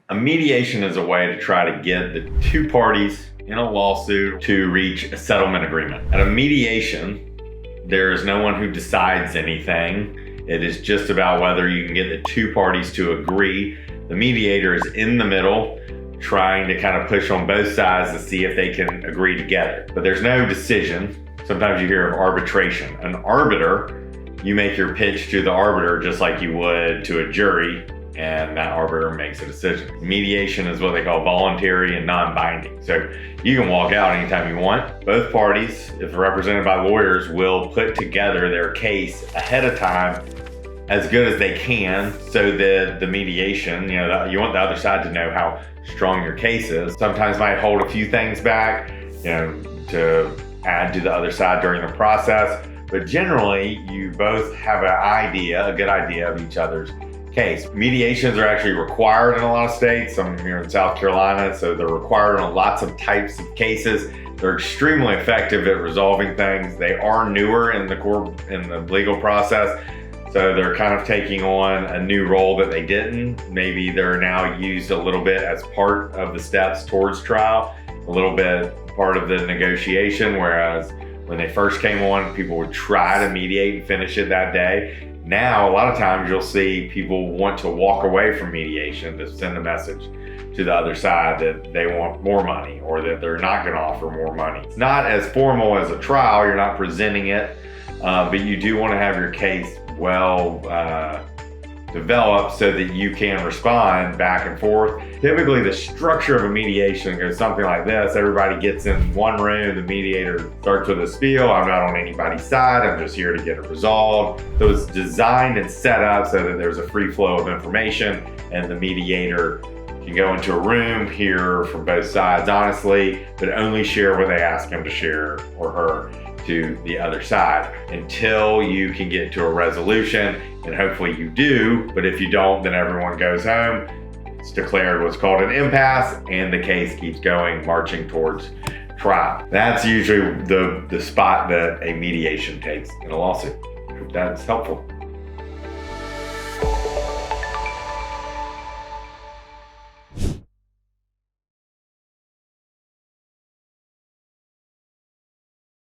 A mediation is a way to try to get the two parties in a lawsuit to reach a settlement agreement. At a mediation, there is no one who decides anything. It is just about whether you can get the two parties to agree. The mediator is in the middle, trying to kind of push on both sides to see if they can agree together. But there's no decision. Sometimes you hear of arbitration. An arbiter, you make your pitch to the arbiter just like you would to a jury, and that arbiter makes a decision. Mediation is what they call voluntary and non-binding. So you can walk out anytime you want. Both parties, if represented by lawyers, will put together their case ahead of time as good as they can, so that the mediation, you want the other side to know how strong your case is. Sometimes might hold a few things back, to add to the other side during the process. But generally, you both have a good idea of each other's case. Mediations are actually required in a lot of states. I'm here in South Carolina, so they're required on lots of types of cases. They're extremely effective at resolving things. They are newer in the legal process, so they're kind of taking on a new role that they didn't. Maybe they're now used a little bit as part of the steps towards trial, a little bit part of the negotiation, whereas when they first came on, people would try to mediate and finish it that day. Now, a lot of times you'll see people want to walk away from mediation to send a message to the other side that they want more money or that they're not going to offer more money. It's not as formal as a trial. You're not presenting it, but you do want to have your case well developed so that you can respond back and forth. Typically, the structure of a mediation goes something like this. Everybody gets in one room. The mediator starts with a spiel. I'm not on anybody's side. I'm just here to get it resolved. So it's designed and set up so that there's a free flow of information, and the mediator can go into a room, hear from both sides honestly, but only share what they ask him to share or her to the other side until you can get to a resolution, and hopefully you do. But if you don't, then everyone goes home. It's declared what's called an impasse, and the case keeps going, marching towards trial. That's usually the spot that a mediation takes in a lawsuit. Hope that's helpful.